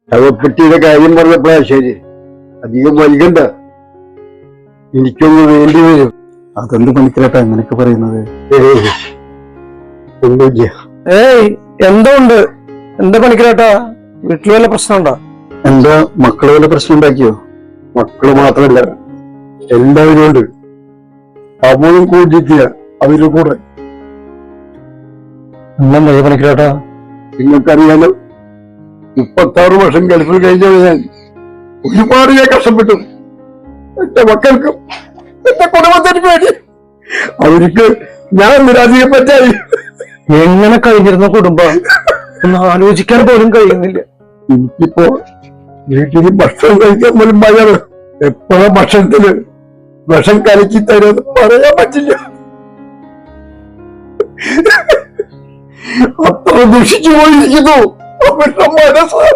ശവപ്പെട്ടിയുടെ കാര്യം പറഞ്ഞപ്പോഴാ ശരി. അധികം വൈകണ്ട, എനിക്കൊന്ന് വേണ്ടി വരും. അതെന്ത് പണിക്കരേട്ടാ അങ്ങനെയൊക്കെ പറയുന്നത്? ഒന്നുമില്ല. ഏയ് എന്തോ ഉണ്ട്. എന്താ പണിക്കരേട്ടാ, വീട്ടിൽ വല്ല പ്രശ്നമുണ്ടോ? എന്താ മക്കള് വല്ല പ്രശ്നം ഉണ്ടാക്കിയോ? മക്കള് മാത്രല്ല, എല്ലാവരും ഉണ്ട്. അവനും കൂട്ടിക്കുക അവരുടെ കൂടെ. എന്താ പണിക്കരേട്ടാ? നിങ്ങൾക്കറിയാലോ, 36 വർഷം ഗൾഫിൽ കഴിഞ്ഞത് ഞാൻ. ഒരുപാട് ഞാൻ കഷ്ടപ്പെട്ടു. എന്റെ മക്കൾക്കും എന്റെ കുടുംബത്തിനും വേണ്ടി. അവർക്ക് ഞാൻ നിരാശയെ പറ്റായി. എങ്ങനെ കഴിഞ്ഞിരുന്ന കുടുംബം ഒന്ന് ആലോചിക്കാൻ പോലും കഴിയുന്നില്ല. എനിക്കിപ്പോ വീട്ടിൽ ഭക്ഷണം കഴിക്കാൻ പോലും ഭയാണ്. എപ്പോഴും ഭക്ഷണത്തിന് വിഷം കലക്കി തരുമെന്ന് പറയാൻ പറ്റില്ല. അത്ര ദുഷിച്ചു പോയിരിക്കുന്നു അവരുടെ മനസ്സ്.